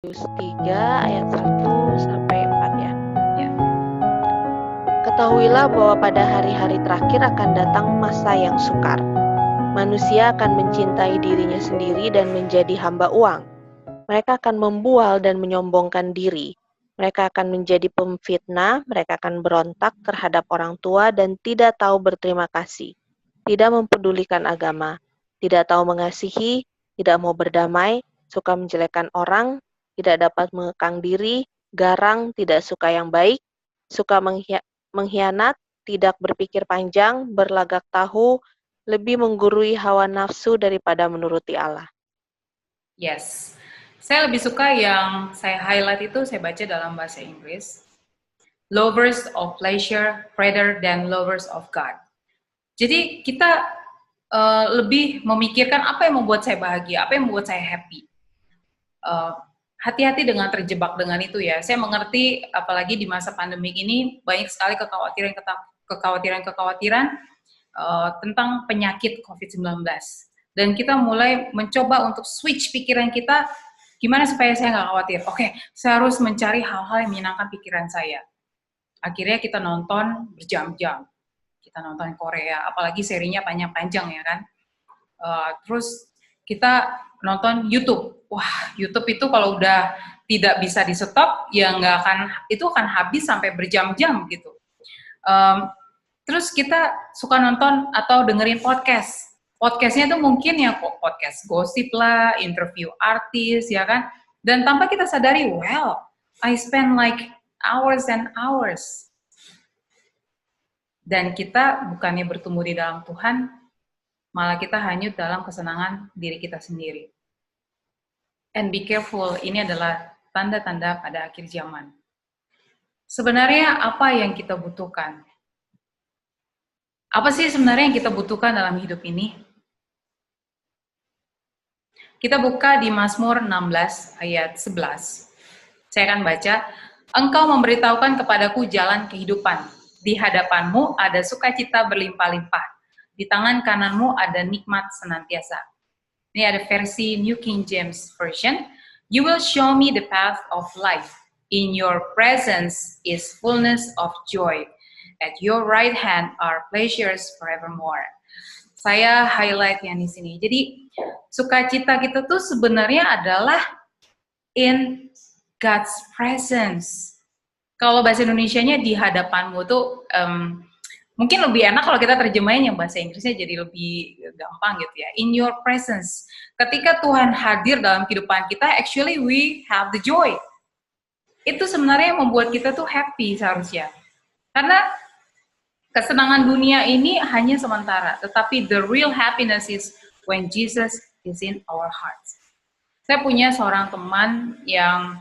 3 ayat 1-4 ya. Ya. Ketahuilah bahwa pada hari-hari terakhir akan datang masa yang sukar. Manusia akan mencintai dirinya sendiri dan menjadi hamba uang. Mereka akan membual dan menyombongkan diri. Mereka akan menjadi pemfitnah, mereka akan berontak terhadap orang tua dan tidak tahu berterima kasih. Tidak mempedulikan agama, tidak tahu mengasihi, tidak mau berdamai, suka menjelekkan orang, tidak dapat mengekang diri, garang, tidak suka yang baik, suka mengkhianat, tidak berpikir panjang, berlagak tahu, lebih menggurui hawa nafsu daripada menuruti Allah. Yes. Saya lebih suka yang saya highlight itu saya baca dalam bahasa Inggris. Lovers of pleasure rather than lovers of God. Jadi kita lebih memikirkan apa yang membuat saya bahagia, apa yang membuat saya happy. Hati-hati dengan terjebak dengan itu ya. Saya mengerti apalagi di masa pandemi ini banyak sekali kekhawatiran tentang penyakit COVID-19. Dan kita mulai mencoba untuk switch pikiran kita, gimana supaya saya nggak khawatir. Oke, saya harus mencari hal-hal yang menyenangkan pikiran saya. Akhirnya kita nonton berjam-jam. Kita nonton Korea, apalagi serinya panjang-panjang ya kan. Terus kita nonton YouTube. Wah, YouTube itu kalau udah tidak bisa di stop, ya nggak akan, itu akan habis sampai berjam-jam gitu. Terus kita suka nonton atau dengerin podcast. Podcastnya tuh mungkin ya podcast gosip lah, interview artis ya kan. Dan tanpa kita sadari, well, I spend like hours and hours. Dan kita bukannya bertumbuh di dalam Tuhan, malah kita hanyut dalam kesenangan diri kita sendiri. And be careful, ini adalah tanda-tanda pada akhir zaman. Sebenarnya apa yang kita butuhkan? Apa sih sebenarnya yang kita butuhkan dalam hidup ini? Kita buka di Mazmur 16 ayat 11. Saya akan baca, Engkau memberitahukan kepadaku jalan kehidupan. Di hadapanmu ada sukacita berlimpah-limpah. Di tangan kananmu ada nikmat senantiasa. Ini ada versi New King James Version. You will show me the path of life. In your presence is fullness of joy. At your right hand are pleasures forevermore. Saya highlight yang di sini. Jadi sukacita kita tuh sebenarnya adalah in God's presence. Kalau bahasa Indonesianya di hadapanmu tuh mungkin lebih enak kalau kita terjemahin yang bahasa Inggrisnya jadi lebih gampang gitu ya. In your presence. Ketika Tuhan hadir dalam kehidupan kita, actually we have the joy. Itu sebenarnya yang membuat kita tuh happy seharusnya. Karena kesenangan dunia ini hanya sementara, tetapi the real happiness is when Jesus is in our hearts. Saya punya seorang teman yang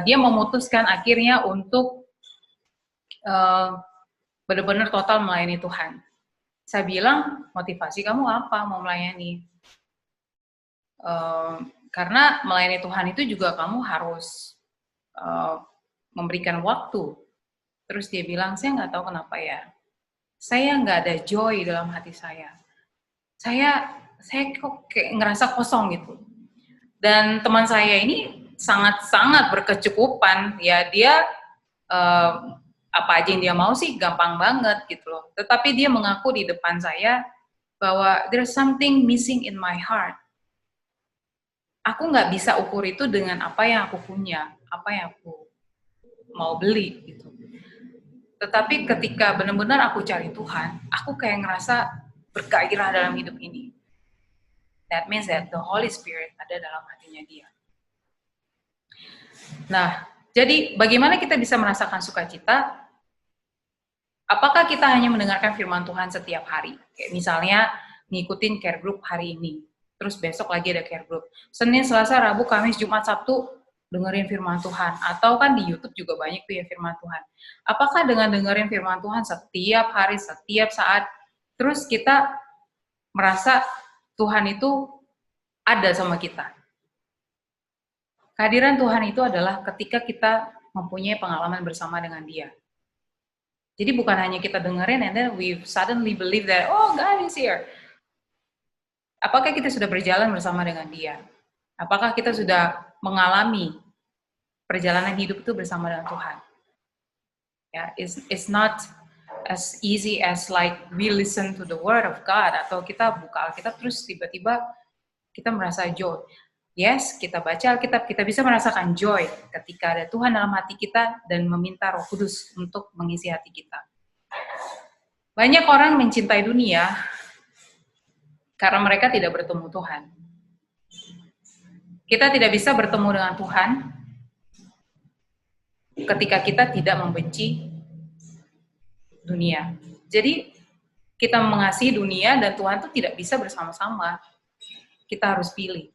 dia memutuskan akhirnya untuk benar-benar total melayani Tuhan. Saya bilang, motivasi kamu apa mau melayani? Karena melayani Tuhan itu juga kamu harus memberikan waktu. Terus dia bilang, saya nggak tahu kenapa ya. Saya nggak ada joy dalam hati saya. Saya kok kayak ngerasa kosong gitu. Dan teman saya ini sangat-sangat berkecukupan. Ya dia apa aja yang dia mau sih gampang banget gitu loh. Tetapi dia mengaku di depan saya bahwa there's something missing in my heart. Aku nggak bisa ukur itu dengan apa yang aku punya, apa yang aku mau beli gitu. Tetapi ketika benar-benar aku cari Tuhan, aku kayak ngerasa bergairah dalam hidup ini. That means that the Holy Spirit ada dalam hatinya dia. Nah, jadi bagaimana kita bisa merasakan sukacita? Apakah kita hanya mendengarkan firman Tuhan setiap hari? Kayak misalnya ngikutin care group hari ini, terus besok lagi ada care group. Senin, Selasa, Rabu, Kamis, Jumat, Sabtu dengerin firman Tuhan. Atau kan di YouTube juga banyak tuh ya firman Tuhan. Apakah dengan dengerin firman Tuhan setiap hari, setiap saat, terus kita merasa Tuhan itu ada sama kita? Kehadiran Tuhan itu adalah ketika kita mempunyai pengalaman bersama dengan Dia. Jadi bukan hanya kita dengerin and then we suddenly believe that, oh God is here. Apakah kita sudah berjalan bersama dengan Dia? Apakah kita sudah mengalami perjalanan hidup itu bersama dengan Tuhan. Ya, it's not as easy as like we listen to the word of God atau kita buka Alkitab terus tiba-tiba kita merasa joy. Yes, kita baca Alkitab, kita bisa merasakan joy ketika ada Tuhan dalam hati kita dan meminta Roh Kudus untuk mengisi hati kita. Banyak orang mencintai dunia karena mereka tidak bertemu Tuhan. Kita tidak bisa bertemu dengan Tuhan ketika kita tidak membenci dunia. Jadi kita mengasihi dunia dan Tuhan itu tidak bisa bersama-sama. Kita harus pilih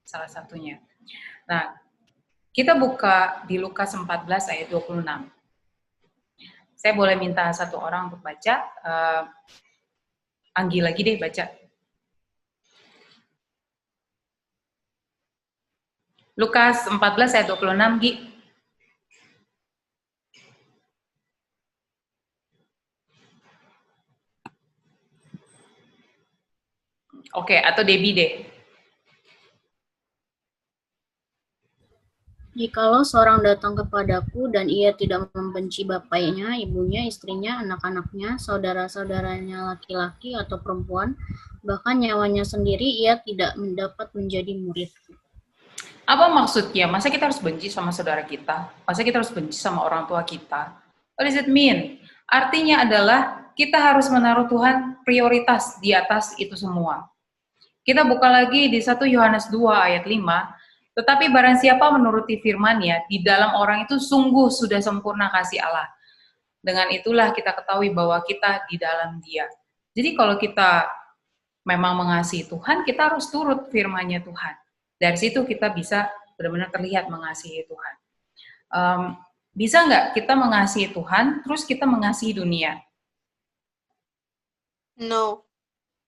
salah satunya. Nah, kita buka di Lukas 14 ayat 26. Saya boleh minta satu orang untuk baca. Anggi lagi deh baca. Lukas 14 ayat 26, Gi. Oke, atau Debbie deh. Jikalau seorang datang kepadaku dan ia tidak membenci bapaknya, ibunya, istrinya, anak-anaknya, saudara-saudaranya laki-laki atau perempuan, bahkan nyawanya sendiri, ia tidak mendapat menjadi muridku. Apa maksudnya? Masa kita harus benci sama saudara kita? Masa kita harus benci sama orang tua kita? What does it mean? Artinya adalah kita harus menaruh Tuhan prioritas di atas itu semua. Kita buka lagi di 1 Yohanes 2 ayat 5, tetapi barang siapa menuruti firman-Nya, di dalam orang itu sungguh sudah sempurna kasih Allah. Dengan itulah kita ketahui bahwa kita di dalam Dia. Jadi kalau kita memang mengasihi Tuhan, kita harus turut firman-Nya Tuhan. Dari situ kita bisa benar-benar terlihat mengasihi Tuhan. Bisa nggak kita mengasihi Tuhan, terus kita mengasihi dunia? No.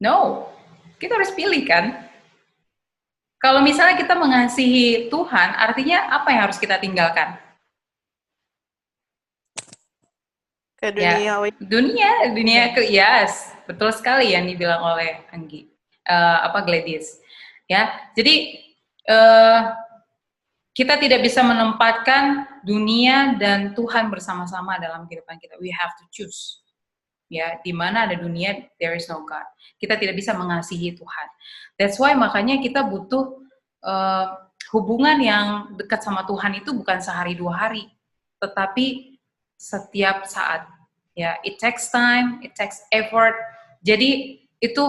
No. Kita harus pilih kan? Kalau misalnya kita mengasihi Tuhan, artinya apa yang harus kita tinggalkan? Ke dunia. Ya, dunia ke yes, betul sekali yang dibilang oleh Anggi, Gladys. Ya, jadi kita tidak bisa menempatkan dunia dan Tuhan bersama-sama dalam kehidupan kita. We have to choose. Ya, di mana ada dunia, there is no God. Kita tidak bisa mengasihi Tuhan. That's why makanya kita butuh hubungan yang dekat sama Tuhan itu bukan sehari dua hari, tetapi setiap saat. Ya, it takes time, it takes effort. Jadi itu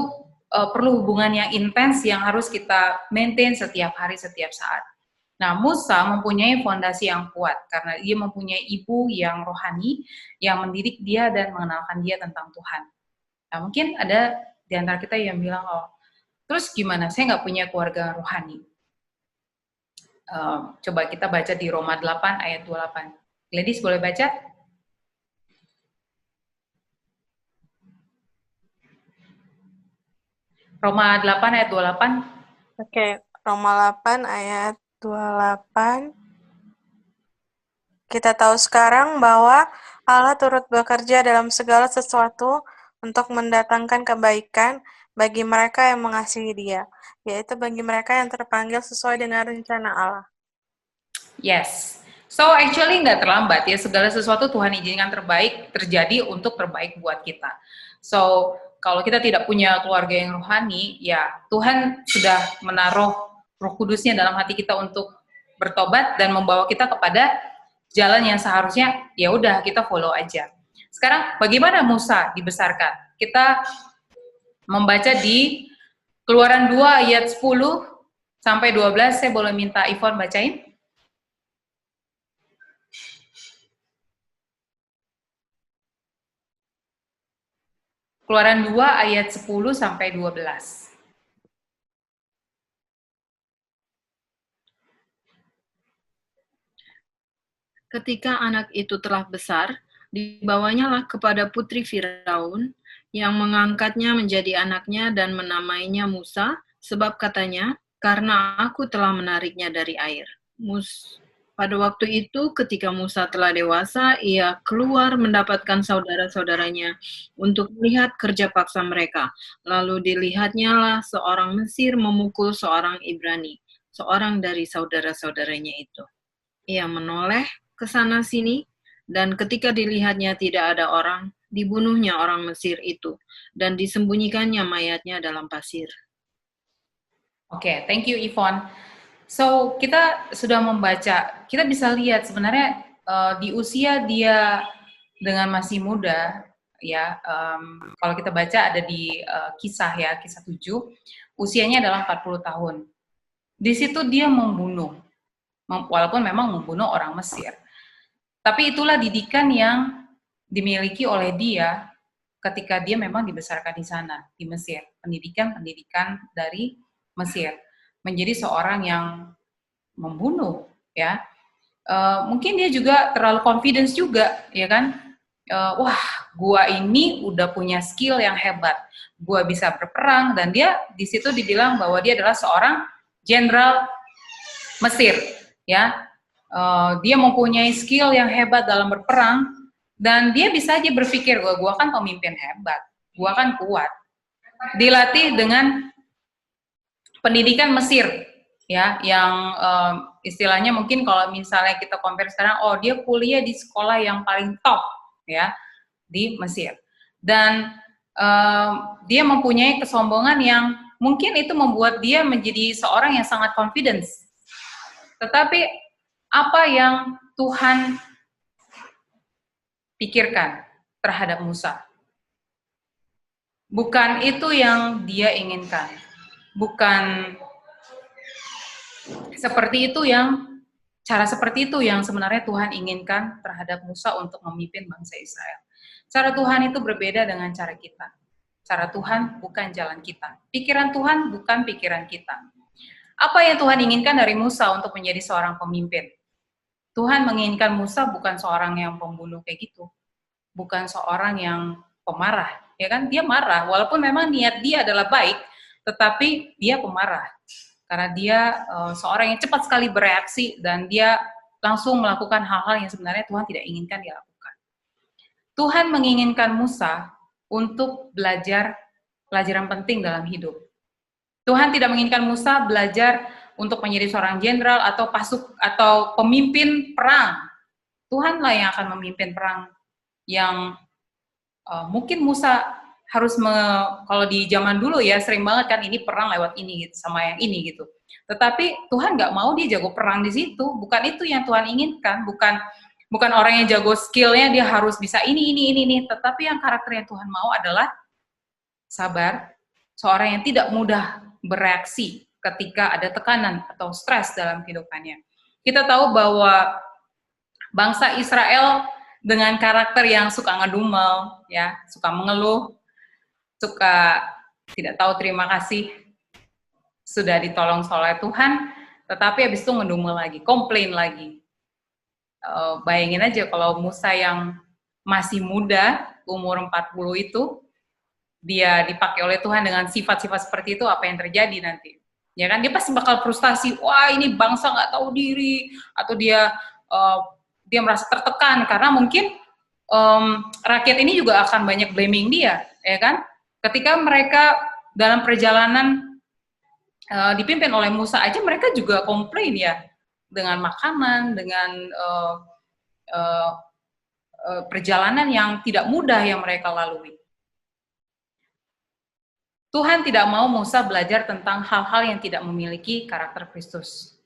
perlu hubungan yang intens yang harus kita maintain setiap hari, setiap saat. Nah, Musa mempunyai fondasi yang kuat karena dia mempunyai ibu yang rohani yang mendidik dia dan mengenalkan dia tentang Tuhan. Nah, mungkin ada di antara kita yang bilang, oh, terus gimana? Saya nggak punya keluarga rohani. Coba kita baca di Roma 8 ayat 28. Gladys boleh baca? Roma 8 ayat 28. Oke, Roma 8 ayat 28. Kita tahu sekarang bahwa Allah turut bekerja dalam segala sesuatu untuk mendatangkan kebaikan bagi mereka yang mengasihi Dia, yaitu bagi mereka yang terpanggil sesuai dengan rencana Allah. Yes. So actually nggak terlambat ya, segala sesuatu Tuhan izinkan terbaik terjadi untuk terbaik buat kita. So kalau kita tidak punya keluarga yang rohani, ya Tuhan sudah menaruh Roh Kudusnya dalam hati kita untuk bertobat dan membawa kita kepada jalan yang seharusnya ya udah kita follow aja. Sekarang bagaimana Musa dibesarkan? Kita membaca di Keluaran 2 ayat 10 sampai 12. Saya boleh minta Ivon bacain? Keluaran 2 ayat 10 sampai 12. Ketika anak itu telah besar, dibawanyalah kepada putri Firaun, yang mengangkatnya menjadi anaknya dan menamainya Musa, sebab katanya, karena aku telah menariknya dari air. Pada waktu itu, ketika Musa telah dewasa, ia keluar mendapatkan saudara-saudaranya untuk melihat kerja paksa mereka. Lalu dilihatnyalah seorang Mesir memukul seorang Ibrani. seorang dari saudara-saudaranya itu. Ia menoleh ke sana sini, dan ketika dilihatnya tidak ada orang, dibunuhnya orang Mesir itu, dan disembunyikannya mayatnya dalam pasir. Oke, thank you Yvonne. So, kita sudah membaca, kita bisa lihat sebenarnya di usia dia dengan masih muda, ya, kalau kita baca ada di kisah 7, usianya adalah 40 tahun. Di situ dia membunuh, walaupun memang membunuh orang Mesir. Tapi itulah didikan yang dimiliki oleh dia ketika dia memang dibesarkan di sana, di Mesir. Pendidikan dari Mesir. Menjadi seorang yang membunuh, ya. Mungkin dia juga terlalu confidence juga, ya kan? Wah, gua ini udah punya skill yang hebat. Gua bisa berperang, dan dia di situ dibilang bahwa dia adalah seorang jenderal Mesir, ya. Dia mempunyai skill yang hebat dalam berperang, dan dia bisa aja berpikir, gua kan pemimpin hebat, gua kan kuat. Dilatih dengan pendidikan Mesir, ya, yang istilahnya mungkin kalau misalnya kita compare sekarang, dia kuliah di sekolah yang paling top, ya, di Mesir. Dan dia mempunyai kesombongan yang mungkin itu membuat dia menjadi seorang yang sangat confidence. Tetapi apa yang Tuhan pikirkan terhadap Musa? Bukan itu yang dia inginkan. Bukan cara seperti itu yang sebenarnya Tuhan inginkan terhadap Musa untuk memimpin bangsa Israel. Cara Tuhan itu berbeda dengan cara kita. Cara Tuhan bukan jalan kita. Pikiran Tuhan bukan pikiran kita. Apa yang Tuhan inginkan dari Musa untuk menjadi seorang pemimpin? Tuhan menginginkan Musa bukan seorang yang pembunuh kayak gitu. Bukan seorang yang pemarah. Ya kan? Dia marah, walaupun memang niat dia adalah baik, tetapi dia pemarah. Karena dia seorang yang cepat sekali bereaksi, dan dia langsung melakukan hal-hal yang sebenarnya Tuhan tidak inginkan dia lakukan. Tuhan menginginkan Musa untuk belajar pelajaran penting dalam hidup. Tuhan tidak menginginkan Musa belajar untuk menjadi seorang jenderal atau pemimpin perang. Tuhanlah yang akan memimpin perang yang mungkin Musa harus kalau di zaman dulu ya sering banget kan ini perang lewat ini gitu sama yang ini gitu. Tetapi Tuhan nggak mau dia jago perang di situ. Bukan itu yang Tuhan inginkan. Bukan orang yang jago skillnya dia harus bisa ini. Tetapi yang karakter yang Tuhan mau adalah sabar, seorang yang tidak mudah bereaksi ketika ada tekanan atau stres dalam kehidupannya. Kita tahu bahwa bangsa Israel dengan karakter yang suka ngedumel, ya, suka mengeluh, suka tidak tahu terima kasih, sudah ditolong oleh Tuhan, tetapi habis itu ngedumel lagi, komplain lagi. Bayangin aja kalau Musa yang masih muda, umur 40 itu, dia dipakai oleh Tuhan dengan sifat-sifat seperti itu, apa yang terjadi nanti? Ya kan, dia pasti bakal frustasi, wah ini bangsa nggak tahu diri, atau dia merasa tertekan, karena mungkin rakyat ini juga akan banyak blaming dia, ya kan? Ketika mereka dalam perjalanan dipimpin oleh Musa aja, mereka juga komplain ya, dengan makanan, dengan perjalanan yang tidak mudah yang mereka lalui. Tuhan tidak mau Musa belajar tentang hal-hal yang tidak memiliki karakter Kristus.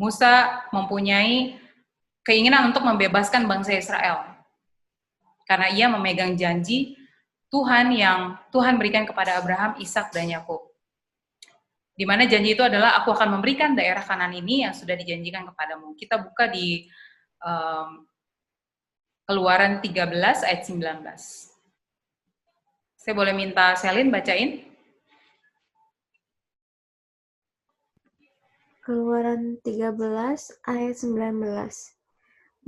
Musa mempunyai keinginan untuk membebaskan bangsa Israel. Karena ia memegang janji Tuhan yang Tuhan berikan kepada Abraham, Ishak, dan Yakub. Di mana janji itu adalah, aku akan memberikan daerah Kanan ini yang sudah dijanjikan kepadamu. Kita buka di Keluaran 13 ayat 19. Saya boleh minta Selin bacain? Keluaran 13 ayat 19.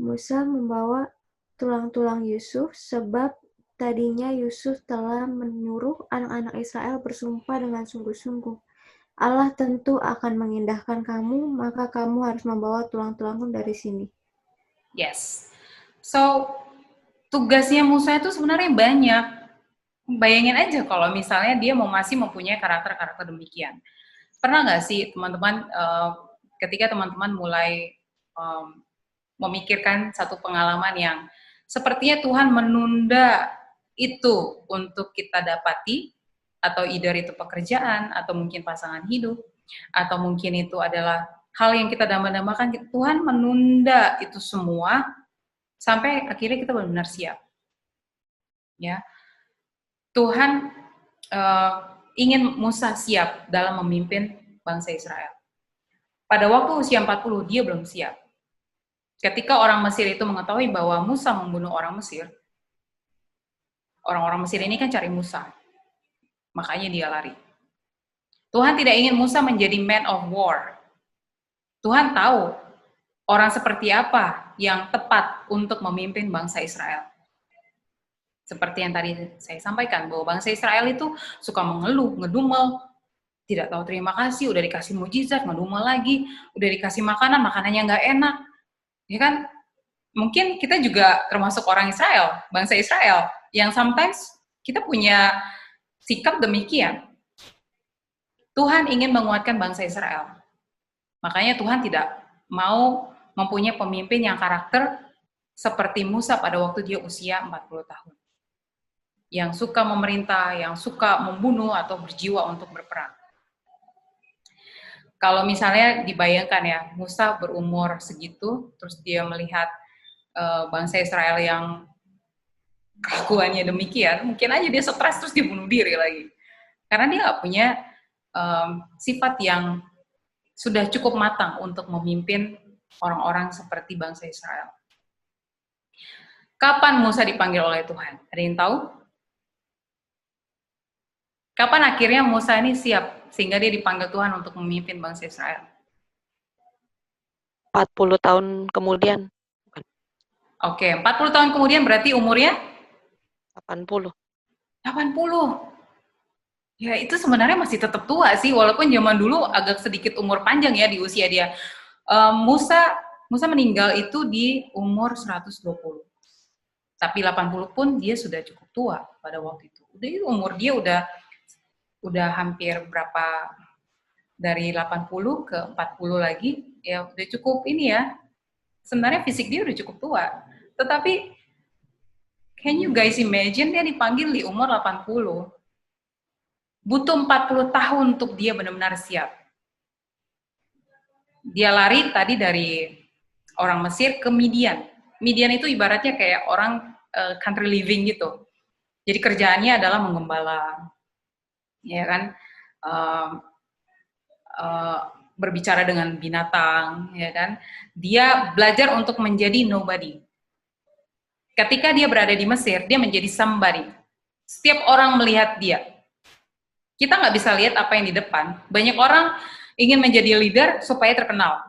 Musa membawa tulang-tulang Yusuf, sebab tadinya Yusuf telah menyuruh anak-anak Israel bersumpah dengan sungguh-sungguh, Allah tentu akan mengindahkan kamu, maka kamu harus membawa tulang-tulangmu dari sini. Yes. So, tugasnya Musa itu sebenarnya banyak. Bayangin aja kalau misalnya dia masih mempunyai karakter-karakter demikian. Pernah nggak sih teman-teman ketika teman-teman mulai memikirkan satu pengalaman yang sepertinya Tuhan menunda itu untuk kita dapati, atau either itu pekerjaan, atau mungkin pasangan hidup, atau mungkin itu adalah hal yang kita dambakan, Tuhan menunda itu semua sampai akhirnya kita benar-benar siap. Ya, Tuhan ingin Musa siap dalam memimpin bangsa Israel. Pada waktu usia 40, dia belum siap. Ketika orang Mesir itu mengetahui bahwa Musa membunuh orang Mesir, orang-orang Mesir ini kan cari Musa. Makanya dia lari. Tuhan tidak ingin Musa menjadi man of war. Tuhan tahu orang seperti apa yang tepat untuk memimpin bangsa Israel. Seperti yang tadi saya sampaikan, bahwa bangsa Israel itu suka mengeluh, ngedumel, tidak tahu terima kasih, udah dikasih mujizat, ngedumel lagi, udah dikasih makanan, makanannya nggak enak. Ya kan? Mungkin kita juga termasuk orang Israel, bangsa Israel, yang sometimes kita punya sikap demikian. Tuhan ingin menguatkan bangsa Israel. Makanya Tuhan tidak mau mempunyai pemimpin yang karakter seperti Musa pada waktu dia usia 40 tahun. Yang suka memerintah, yang suka membunuh atau berjiwa untuk berperang. Kalau misalnya dibayangkan ya, Musa berumur segitu, terus dia melihat bangsa Israel yang kelakuannya demikian, mungkin aja dia stres terus dia bunuh diri lagi. Karena dia nggak punya sifat yang sudah cukup matang untuk memimpin orang-orang seperti bangsa Israel. Kapan Musa dipanggil oleh Tuhan? Ada yang tahu? Kapan akhirnya Musa ini siap sehingga dia dipanggil Tuhan untuk memimpin bangsa Israel? 40 tahun kemudian. Oke, 40 tahun kemudian berarti umurnya? 80. 80. Ya, itu sebenarnya masih tetap tua sih, walaupun zaman dulu agak sedikit umur panjang ya di usia dia. Musa meninggal itu di umur 120. Tapi 80 pun dia sudah cukup tua pada waktu itu. Umur dia udah hampir berapa, dari 80 ke 40 lagi, ya udah cukup ini ya. Sebenarnya fisik dia udah cukup tua. Tetapi, can you guys imagine dia dipanggil di umur 80? Butuh 40 tahun untuk dia benar-benar siap. Dia lari tadi dari orang Mesir ke Midian. Midian itu ibaratnya kayak orang country living gitu. Jadi kerjaannya adalah menggembala, ya kan, berbicara dengan binatang, ya kan. Dia belajar untuk menjadi nobody. Ketika dia berada di Mesir, dia menjadi somebody. Setiap orang melihat dia. Kita nggak bisa lihat apa yang di depan. Banyak orang ingin menjadi leader supaya terkenal,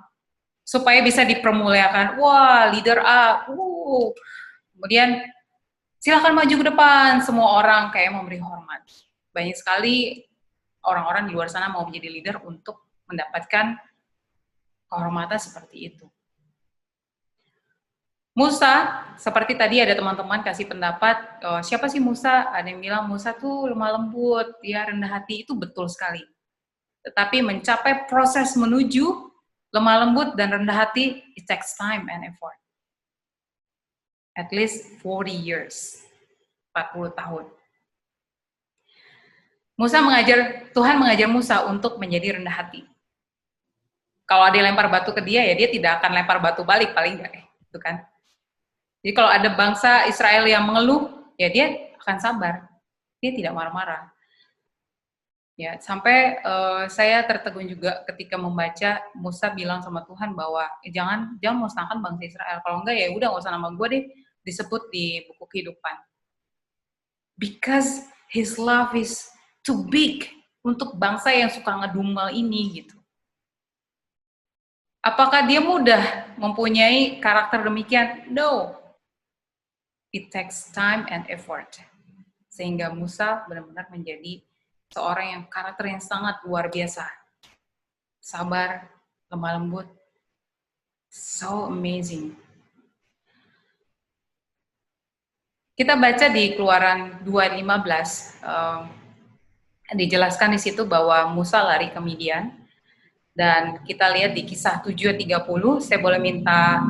supaya bisa dipermuliakan. Wah, leader A, kemudian silakan maju ke depan. Semua orang kayak memberi hormat. Banyak sekali orang-orang di luar sana mau menjadi leader untuk mendapatkan kehormatan seperti itu. Musa, seperti tadi ada teman-teman kasih pendapat, siapa sih Musa? Ada yang bilang Musa tuh lemah lembut, dia rendah hati, itu betul sekali. Tetapi mencapai proses menuju lemah lembut dan rendah hati, it takes time and effort. At least 40 years, 40 tahun. Tuhan mengajar Musa untuk menjadi rendah hati. Kalau ada yang lempar batu ke dia, ya dia tidak akan lempar batu balik, paling enggak, itu kan. Jadi kalau ada bangsa Israel yang mengeluh, ya dia akan sabar. Dia tidak marah-marah. Ya, sampai saya tertegun juga ketika membaca Musa bilang sama Tuhan bahwa jangan musnahkan bangsa Israel. Kalau enggak ya udah nggak usah nama gue deh disebut di buku kehidupan. Because his love is too big untuk bangsa yang suka ngedumel ini gitu. Apakah dia mudah mempunyai karakter demikian? No. It takes time and effort. Sehingga Musa benar-benar menjadi seorang yang karakter yang sangat luar biasa. Sabar, lemah lembut. So amazing. Kita baca di Keluaran 2:15, dijelaskan di situ bahwa Musa lari ke Midian, Dan kita lihat di Kisah 7 ayat 30, saya boleh minta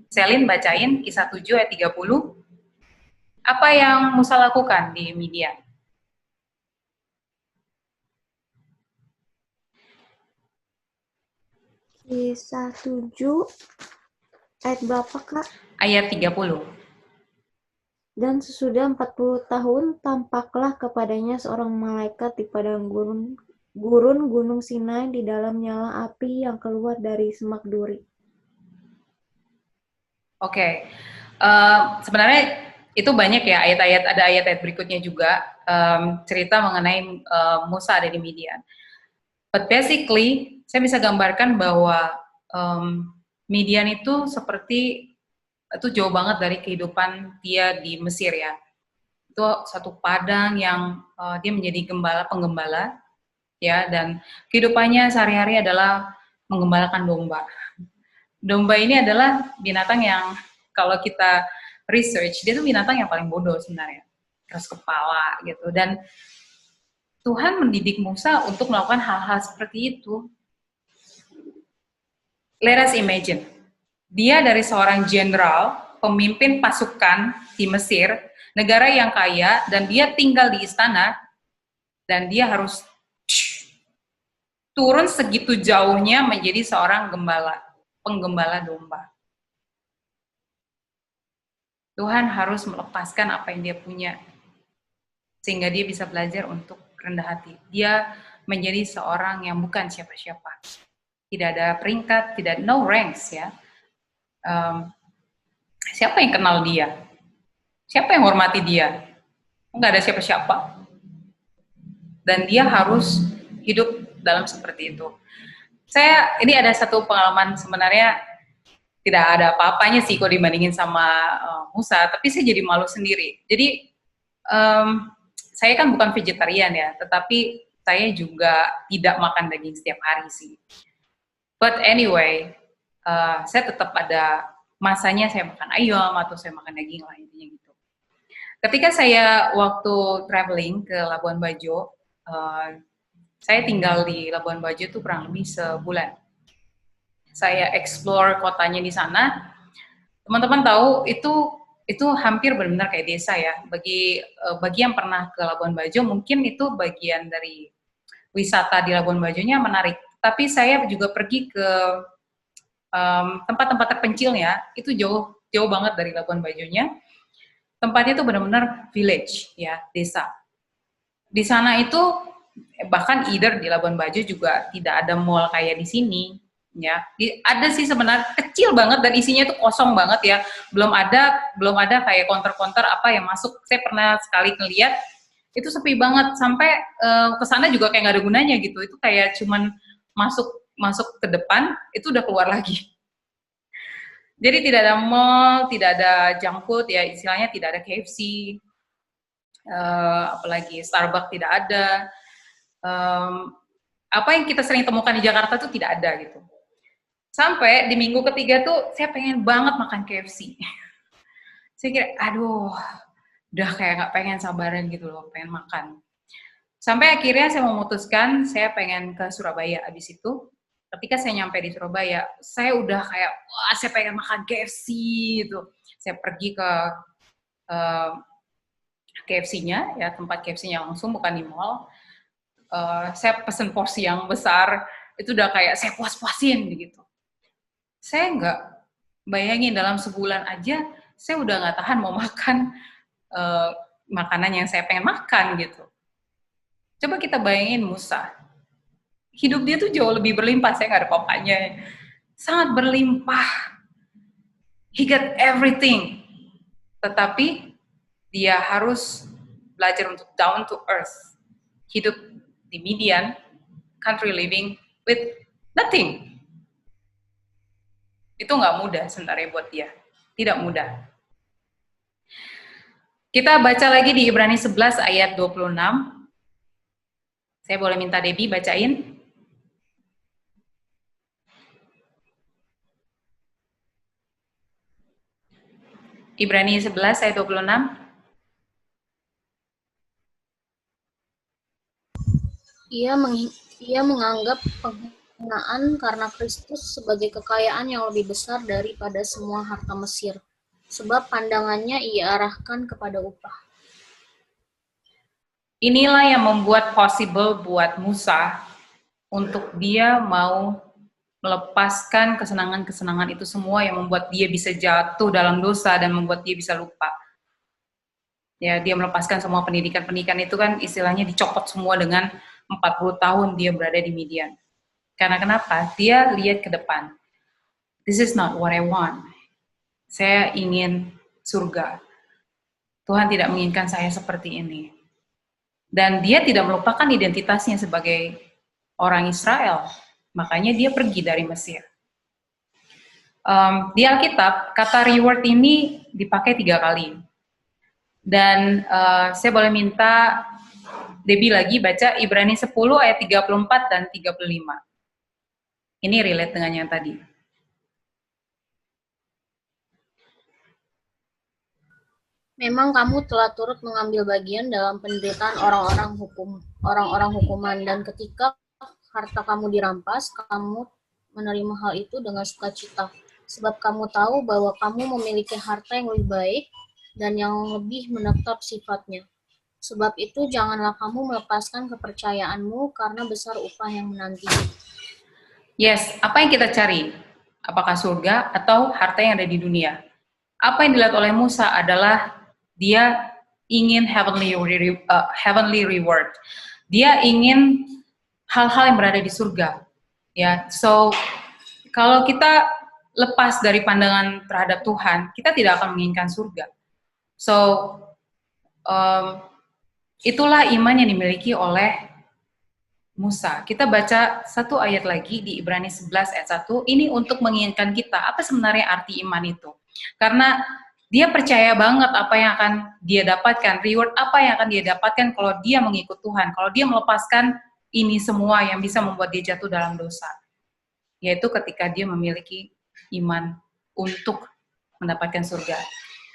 Selin bacain Kisah 7 ayat 30. Apa yang Musa lakukan di Midian? Kisah 7 ayat berapa, Kak? Ayat 30. Dan sesudah 40 tahun, tampaklah kepadanya seorang malaikat di padang gurun Gunung Sinai di dalam nyala api yang keluar dari semak duri. Oke. Sebenarnya itu banyak ya ayat-ayat, ada ayat-ayat berikutnya juga cerita mengenai Musa ada di Midian. But basically, saya bisa gambarkan bahwa Midian itu seperti itu jauh banget dari kehidupan dia di Mesir ya. Itu satu padang yang dia menjadi penggembala ya, dan kehidupannya sehari-hari adalah menggembalakan domba. Domba ini adalah binatang yang kalau kita research, dia tuh binatang yang paling bodoh sebenarnya, keras kepala gitu. Dan Tuhan mendidik Musa untuk melakukan hal-hal seperti itu. Let us imagine, dia dari seorang jenderal, pemimpin pasukan di Mesir, negara yang kaya, dan dia tinggal di istana, dan dia harus turun segitu jauhnya menjadi seorang penggembala domba. Tuhan harus melepaskan apa yang dia punya, sehingga dia bisa belajar untuk rendah hati. Dia menjadi seorang yang bukan siapa-siapa. Tidak ada peringkat, no ranks ya. Siapa yang kenal dia? Siapa yang hormati dia? Enggak ada siapa-siapa. Dan dia harus hidup dalam seperti itu. Ini ada satu pengalaman sebenarnya tidak ada apa-apanya sih kalau dibandingin sama Musa, tapi saya jadi malu sendiri. Jadi saya kan bukan vegetarian ya, tetapi saya juga tidak makan daging setiap hari sih. But anyway, saya tetap ada masanya saya makan ayam atau saya makan daging lah, intinya gitu. Ketika saya waktu traveling ke Labuan Bajo, saya tinggal di Labuan Bajo itu kurang lebih sebulan. Saya explore kotanya di sana. Teman-teman tahu itu hampir benar-benar kayak desa ya. Bagi yang pernah ke Labuan Bajo, mungkin itu bagian dari wisata di Labuan Bajonya menarik. Tapi saya juga pergi ke tempat-tempat terpencilnya, itu jauh banget dari Labuan Bajonya. Tempatnya itu benar-benar village ya, desa. Di sana itu bahkan either di Labuan Bajo juga tidak ada mall kayak di sini. Ya, ada sih sebenarnya kecil banget dan isinya itu kosong banget ya, belum ada kayak counter apa yang masuk. Saya pernah sekali ngeliat itu sepi banget, sampai ke sana juga kayak nggak ada gunanya gitu. Itu kayak cuman masuk ke depan itu udah keluar lagi. Jadi tidak ada mall, tidak ada junk food ya, istilahnya tidak ada KFC, apalagi Starbucks tidak ada. Apa yang kita sering temukan di Jakarta tuh tidak ada gitu. Sampai di minggu ketiga tuh saya pengen banget makan KFC. Saya kira, aduh, udah kayak nggak pengen sabaran gitu loh, pengen makan. Sampai akhirnya saya memutuskan saya pengen ke Surabaya. Abis itu, ketika saya nyampe di Surabaya, saya udah kayak, wah saya pengen makan KFC gitu. Saya pergi ke KFC-nya, ya tempat KFC-nya langsung, bukan di mall. Saya pesen porsi yang besar, itu udah kayak saya puas-puasin gitu. Saya nggak bayangin dalam sebulan aja, saya udah nggak tahan mau makan makanan yang saya pengen makan gitu. Coba kita bayangin Musa, hidup dia tuh jauh lebih berlimpah, saya nggak ada apa-apanya, sangat berlimpah. He got everything, tetapi dia harus belajar untuk down to earth, hidup di Midian, country living with nothing. Itu nggak mudah sebenarnya buat dia. Tidak mudah. Kita baca lagi di Ibrani 11 ayat 26. Saya boleh minta Debbie bacain? Ibrani 11 ayat 26. Ia menganggap penghinaan karena Kristus sebagai kekayaan yang lebih besar daripada semua harta Mesir, sebab pandangannya ia arahkan kepada upah. Inilah yang membuat possible buat Musa untuk dia mau melepaskan kesenangan-kesenangan itu semua yang membuat dia bisa jatuh dalam dosa dan membuat dia bisa lupa. Ya, dia melepaskan semua pendidikan-pendidikan itu kan istilahnya dicopot semua dengan 40 tahun dia berada di Midian. Karena kenapa? Dia lihat ke depan. This is not what I want. Saya ingin surga. Tuhan tidak menginginkan saya seperti ini. Dan dia tidak melupakan identitasnya sebagai orang Israel. Makanya dia pergi dari Mesir. Di Alkitab, kata reward ini dipakai 3 kali. Dan saya boleh minta Debbie lagi baca Ibrani 10 ayat 34 dan 35. Ini relate dengan yang tadi. Memang kamu telah turut mengambil bagian dalam penderitaan orang-orang hukuman, dan ketika harta kamu dirampas, kamu menerima hal itu dengan sukacita, sebab kamu tahu bahwa kamu memiliki harta yang lebih baik dan yang lebih menetap sifatnya. Sebab itu janganlah kamu melepaskan kepercayaanmu, karena besar upah yang menanti. Yes, apa yang kita cari? Apakah surga atau harta yang ada di dunia? Apa yang dilihat oleh Musa adalah dia ingin heavenly reward. Dia ingin hal-hal yang berada di surga. Ya, so kalau kita lepas dari pandangan terhadap Tuhan, kita tidak akan menginginkan surga. So itulah iman yang dimiliki oleh Musa. Kita baca satu ayat lagi di Ibrani 11 ayat 1. Ini untuk menginginkan kita, apa sebenarnya arti iman itu? Karena dia percaya banget apa yang akan dia dapatkan, reward apa yang akan dia dapatkan kalau dia mengikut Tuhan, kalau dia melepaskan ini semua yang bisa membuat dia jatuh dalam dosa. Yaitu ketika dia memiliki iman untuk mendapatkan surga.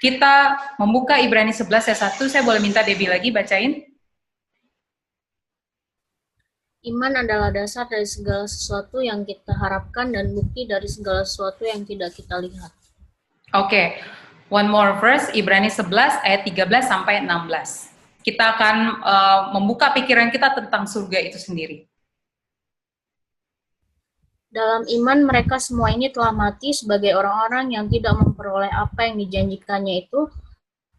Kita membuka Ibrani 11 ayat 1, saya boleh minta Debbie lagi bacain? Iman adalah dasar dari segala sesuatu yang kita harapkan dan bukti dari segala sesuatu yang tidak kita lihat. Oke, one more verse, Ibrani 11 ayat 13 sampai 16. Kita akan membuka pikiran kita tentang surga itu sendiri. Dalam iman mereka semua ini telah mati sebagai orang-orang yang tidak memperoleh apa yang dijanjikannya itu,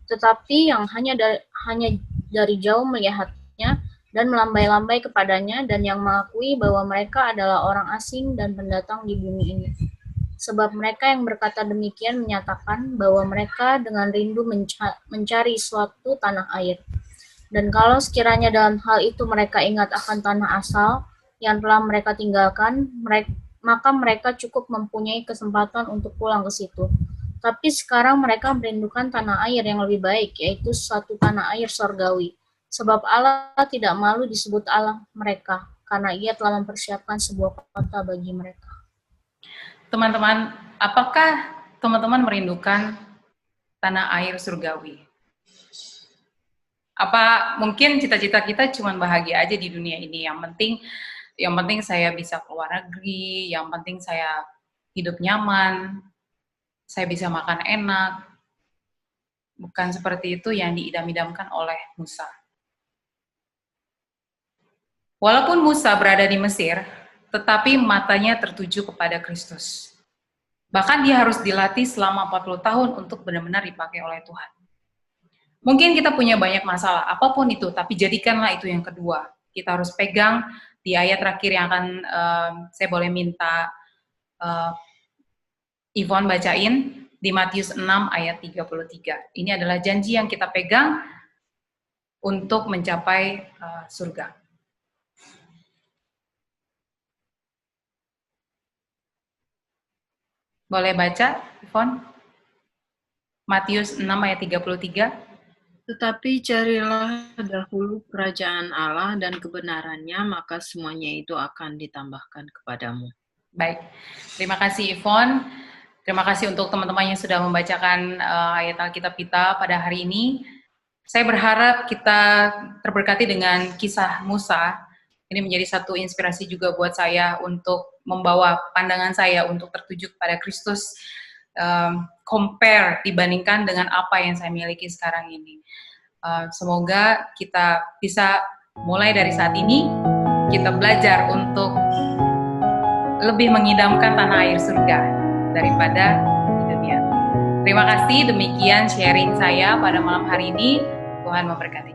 tetapi yang hanya dari jauh melihatnya dan melambai-lambai kepadanya, dan yang mengakui bahwa mereka adalah orang asing dan pendatang di bumi ini. Sebab mereka yang berkata demikian menyatakan bahwa mereka dengan rindu mencari suatu tanah air. Dan kalau sekiranya dalam hal itu mereka ingat akan tanah asal yang telah mereka tinggalkan, maka mereka cukup mempunyai kesempatan untuk pulang ke situ. Tapi sekarang mereka merindukan tanah air yang lebih baik, yaitu suatu tanah air surgawi. Sebab Allah tidak malu disebut Allah mereka, karena Ia telah mempersiapkan sebuah kota bagi mereka. Teman-teman, apakah teman-teman merindukan tanah air surgawi? Apa mungkin cita-cita kita cuma bahagia aja di dunia ini, yang penting saya bisa keluar negeri, yang penting saya hidup nyaman, saya bisa makan enak. Bukan seperti itu yang diidam-idamkan oleh Musa. Walaupun Musa berada di Mesir, tetapi matanya tertuju kepada Kristus. Bahkan dia harus dilatih selama 40 tahun untuk benar-benar dipakai oleh Tuhan. Mungkin kita punya banyak masalah, apapun itu, tapi jadikanlah itu yang kedua. Kita harus pegang di ayat terakhir yang akan saya boleh minta Yvonne bacain, di Matius 6 ayat 33. Ini adalah janji yang kita pegang untuk mencapai surga. Boleh baca, Yvonne? Matius 6 ayat 33. Tetapi carilah dahulu kerajaan Allah dan kebenarannya, maka semuanya itu akan ditambahkan kepadamu. Baik, terima kasih Yvonne. Terima kasih untuk teman-teman yang sudah membacakan ayat Alkitab kita pada hari ini. Saya berharap kita terberkati dengan kisah Musa Ini menjadi satu inspirasi juga buat saya untuk membawa pandangan saya untuk tertuju kepada Kristus, compare dibandingkan dengan apa yang saya miliki sekarang ini. Semoga kita bisa mulai dari saat ini, kita belajar untuk lebih mengidamkan tanah air surga daripada di dunia. Terima kasih, demikian sharing saya pada malam hari ini. Tuhan memberkati.